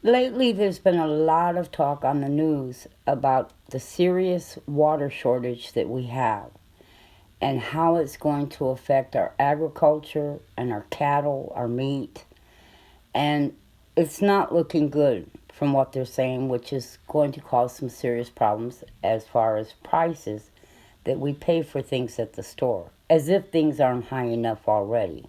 Lately, there's been a lot of talk on the news about the serious water shortage that we have and how it's going to affect our agriculture and our cattle, our meat. And it's not looking good from what they're saying, which is going to cause some serious problems as far as prices that we pay for things at the store, as if things aren't high enough already.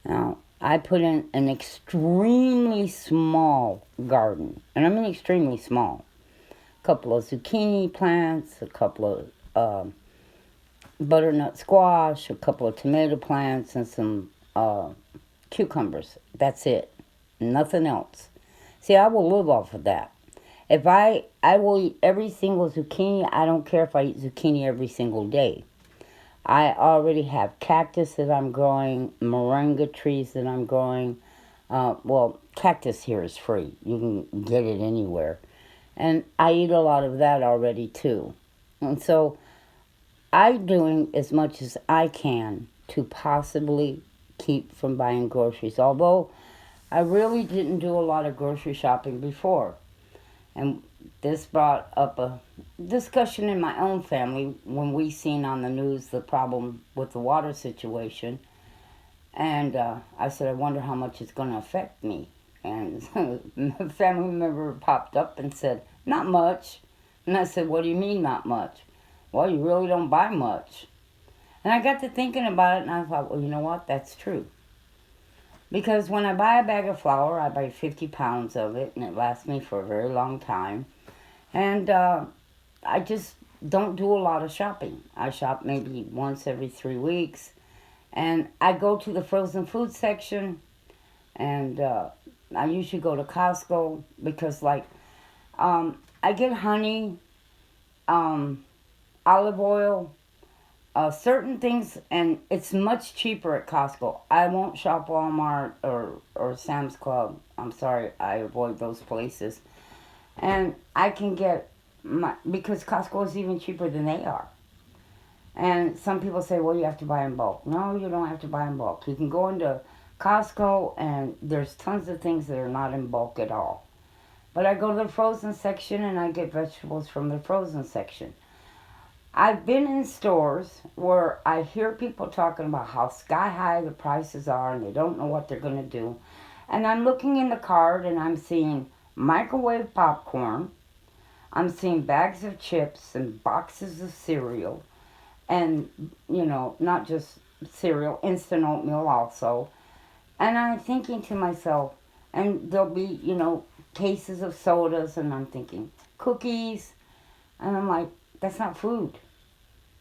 Now, I put in an extremely small garden, and I mean extremely small. A couple of zucchini plants, a couple of butternut squash, a couple of tomato plants, and some cucumbers. That's it. Nothing else. See, I will live off of that. If I will eat every single zucchini. I don't care if I eat zucchini every single day. I already have cactus that I'm growing, moringa trees that I'm growing. Well, cactus here is free. You can get it anywhere. And I eat a lot of that already too. And so I'm doing as much as I can to possibly keep from buying groceries. Although I really didn't do a lot of grocery shopping before. And this brought up a discussion in my own family when we seen on the news the problem with the water situation. And I said, I wonder how much it's going to affect me. And a family member popped up and said, not much. And I said, what do you mean not much? Well, you really don't buy much. And I got to thinking about it, and I thought, well, you know what? That's true. Because when I buy a bag of flour, I buy 50 pounds of it, and it lasts me for a very long time. And I just don't do a lot of shopping. I shop maybe once every 3 weeks. And I go to the frozen food section, and I usually go to Costco because, like, I get honey, um, olive oil, certain things, and it's much cheaper at Costco. I won't shop Walmart or Sam's Club. I'm sorry, I avoid those places. And I can get because Costco is even cheaper than they are. And some people say, well, you have to buy in bulk. No, you don't have to buy in bulk. You can go into Costco, and there's tons of things that are not in bulk at all. But I go to the frozen section, and I get vegetables from the frozen section. I've been in stores where I hear people talking about how sky high the prices are and they don't know what they're going to do. And I'm looking in the cart and I'm seeing microwave popcorn. I'm seeing bags of chips and boxes of cereal. And, not just cereal, instant oatmeal also. And I'm thinking to myself, and there'll be, cases of sodas, and I'm thinking, cookies. And I'm like, that's not food.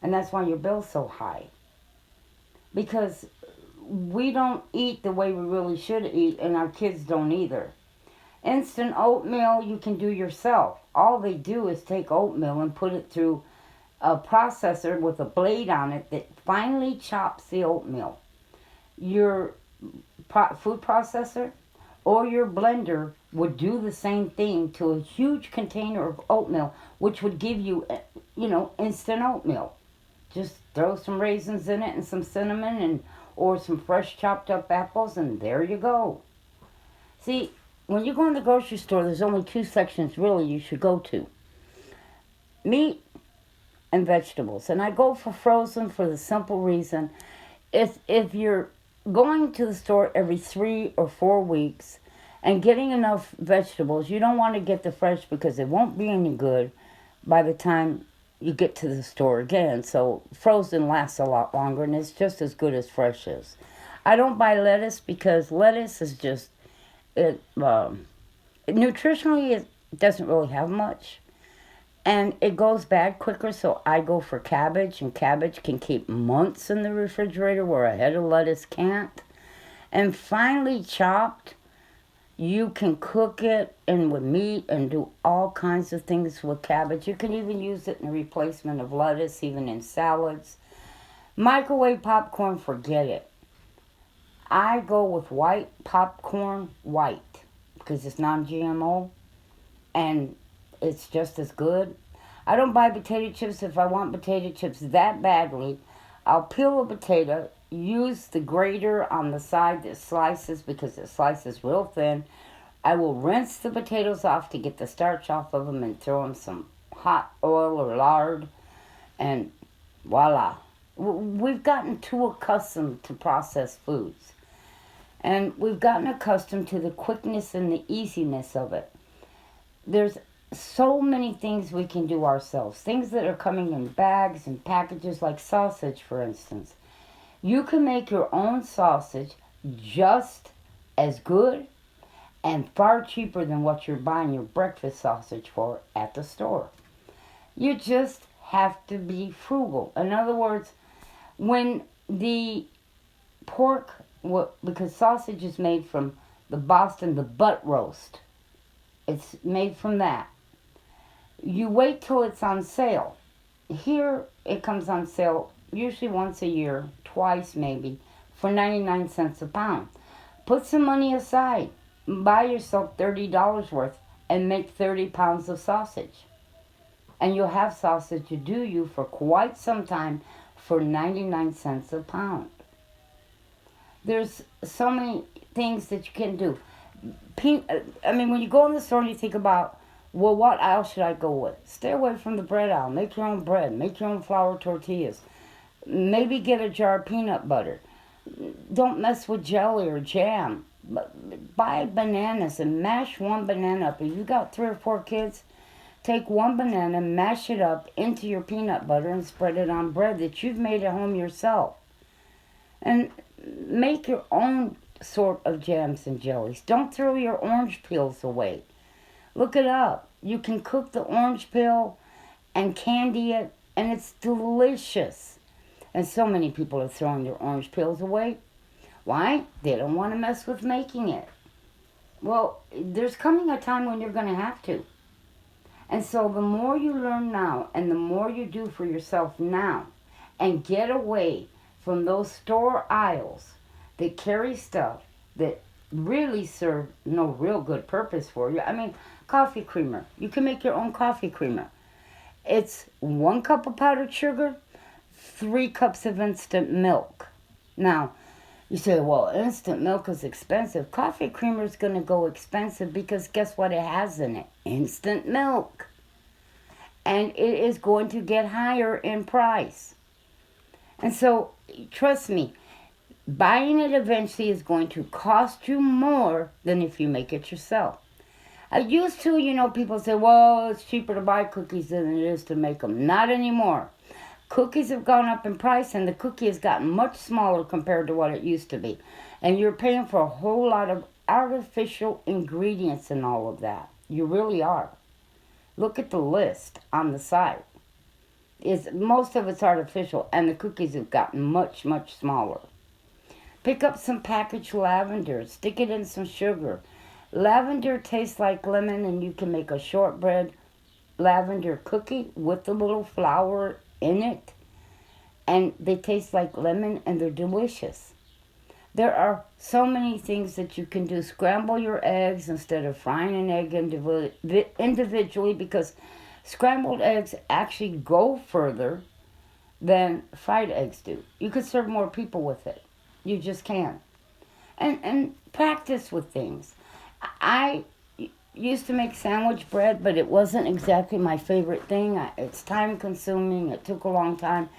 And that's why your bill's so high. Because we don't eat the way we really should eat, and our kids don't either. Instant oatmeal you can do yourself. All they do is take oatmeal and put it through a processor with a blade on it that finely chops the oatmeal. Your food processor or your blender would do the same thing to a huge container of oatmeal, which would give you, instant oatmeal. Just throw some raisins in it and some cinnamon and or some fresh chopped up apples, and there you go. See, when you go in the grocery store, there's only two sections really you should go to: meat and vegetables. And I go for frozen for the simple reason, if you're going to the store every 3 or 4 weeks and getting enough vegetables, you don't want to get the fresh because it won't be any good by the time you get to the store again. So frozen lasts a lot longer, and it's just as good as fresh is. I don't buy lettuce because lettuce is just it nutritionally it doesn't really have much, and it goes bad quicker. So I go for cabbage, and cabbage can keep months in the refrigerator where a head of lettuce can't. And finely chopped, you can cook it and with meat and do all kinds of things with cabbage. You can even use it in replacement of lettuce, even in salads. Microwave popcorn, forget it. I go with white popcorn, white, because it's non-GMO and it's just as good. I don't buy potato chips. If I want potato chips that badly, I'll peel a potato, use the grater on the side that slices because it slices real thin. I will rinse the potatoes off to get the starch off of them and throw in some hot oil or lard, and voila. We've gotten too accustomed to processed foods, and we've gotten accustomed to the quickness and the easiness of it. There's so many things we can do ourselves, things that are coming in bags and packages, like sausage, for instance. You can make your own sausage just as good and far cheaper than what you're buying your breakfast sausage for at the store. You just have to be frugal. In other words, when the pork, because sausage is made from the butt roast, it's made from that. You wait till it's on sale. Here it comes on sale usually once a year, twice maybe, for 99 cents a pound. Put some money aside. Buy yourself $30 worth and make 30 pounds of sausage. And you'll have sausage to do you for quite some time for 99 cents a pound. There's so many things that you can do. When you go in the store and you think about, well, what aisle should I go with? Stay away from the bread aisle. Make your own bread. Make your own flour tortillas. Maybe get a jar of peanut butter. Don't mess with jelly or jam. Buy bananas and mash one banana up. If you got 3 or 4 kids, take one banana, mash it up into your peanut butter and spread it on bread that you've made at home yourself. And make your own sort of jams and jellies. Don't throw your orange peels away. Look it up. You can cook the orange peel and candy it, and it's delicious. And so many people are throwing their orange peels away. Why? They don't want to mess with making it. Well, there's coming a time when you're going to have to. And so the more you learn now and the more you do for yourself now and get away from those store aisles that carry stuff that really serve no real good purpose for you. Coffee creamer. You can make your own coffee creamer. It's 1 cup of powdered sugar, 3 cups of instant milk. Now, you say, well, instant milk is expensive. Coffee creamer is going to go expensive because guess what it has in it? Instant milk. And it is going to get higher in price. And so, trust me, buying it eventually is going to cost you more than if you make it yourself. I used to, people say, well, it's cheaper to buy cookies than it is to make them. Not anymore. Cookies have gone up in price, and the cookie has gotten much smaller compared to what it used to be. And you're paying for a whole lot of artificial ingredients in all of that. You really are. Look at the list on the side. Most of it's artificial, and the cookies have gotten much, much smaller. Pick up some packaged lavender. Stick it in some sugar. Lavender tastes like lemon, and you can make a shortbread lavender cookie with a little flour in it. And they taste like lemon, and they're delicious. There are so many things that you can do. Scramble your eggs instead of frying an egg individually, because scrambled eggs actually go further than fried eggs do. You could serve more people with it. You just can. And practice with things. I used to make sandwich bread, but it wasn't exactly my favorite thing. It's time consuming. It took a long time.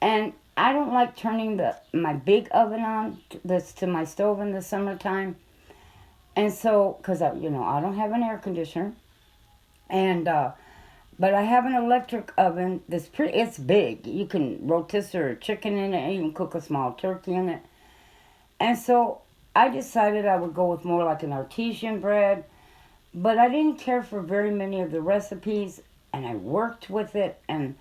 And I don't like turning my big oven on that's to my stove in the summertime. And so, because I don't have an air conditioner. And but I have an electric oven that's it's big. You can rotisserie chicken in it, and you can cook a small turkey in it. And so I decided I would go with more like an artesian bread, but I didn't care for very many of the recipes, and I worked with it, and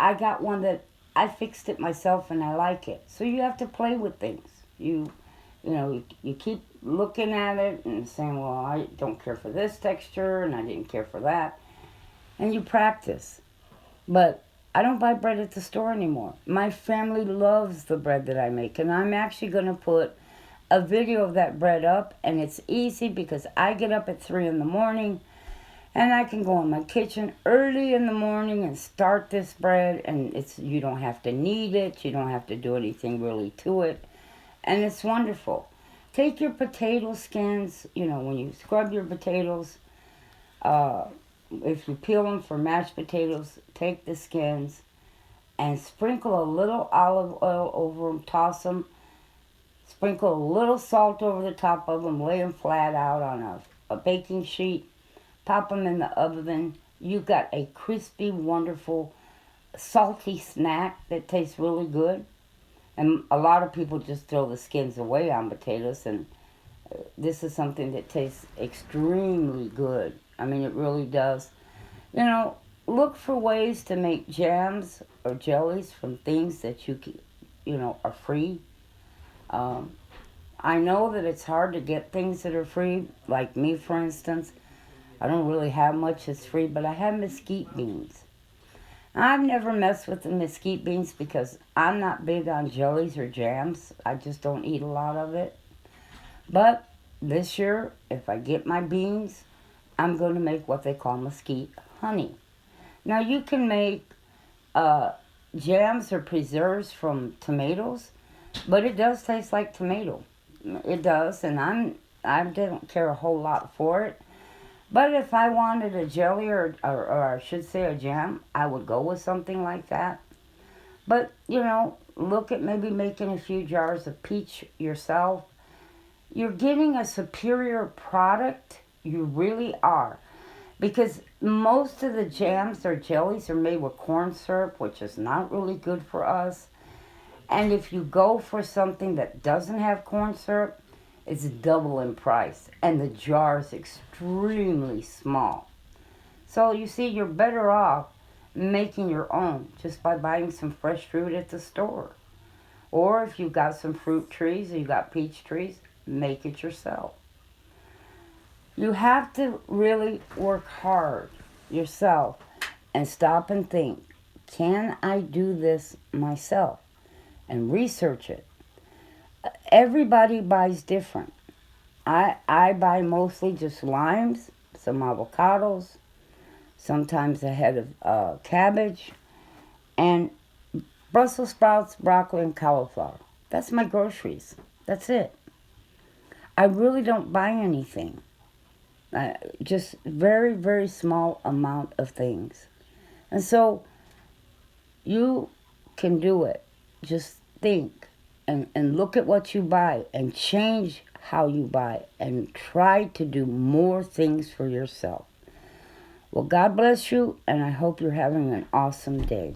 I got one that I fixed it myself, and I like it. So you have to play with things. You keep looking at it and saying, well, I don't care for this texture, and I didn't care for that. And you practice. But I don't buy bread at the store anymore. My family loves the bread that I make, and I'm actually going to put a video of that bread up, and it's easy because I get up at 3 in the morning, and I can go in my kitchen early in the morning and start this bread, and you don't have to knead it, you don't have to do anything really to it, and it's wonderful. Take your potato skins, when you scrub your potatoes, uh, if you peel them for mashed potatoes, take the skins and sprinkle a little olive oil over them, toss them, sprinkle a little salt over the top of them, lay them flat out on a baking sheet, pop them in the oven. You got a crispy, wonderful, salty snack that tastes really good. And a lot of people just throw the skins away on potatoes, and this is something that tastes extremely good. I mean, it really does. You know, look for ways to make jams or jellies from things that are free. Um, I know that it's hard to get things that are free. Like me, for instance, I don't really have much that's free, but I have mesquite beans. I've never messed with the mesquite beans because I'm not big on jellies or jams. I just don't eat a lot of it. But this year, if I get my beans, I'm going to make what they call mesquite honey. Now, you can make uh, jams or preserves from tomatoes, but it does taste like tomato. It does, and I don't care a whole lot for it. But if I wanted a jelly or I should say a jam, I would go with something like that. But, look at maybe making a few jars of peach yourself. You're getting a superior product. You really are. Because most of the jams or jellies are made with corn syrup, which is not really good for us. And if you go for something that doesn't have corn syrup, it's double in price. And the jar is extremely small. So you see, you're better off making your own just by buying some fresh fruit at the store. Or if you've got some fruit trees or you've got peach trees, make it yourself. You have to really work hard yourself and stop and think, can I do this myself? And research it. Everybody buys different. I buy mostly just limes, some avocados, sometimes a head of cabbage, and Brussels sprouts, broccoli, and cauliflower. That's my groceries. That's it. I really don't buy anything. Just very, very small amount of things. And so you can do it. Just think and look at what you buy and change how you buy and try to do more things for yourself. Well, God bless you, and I hope you're having an awesome day.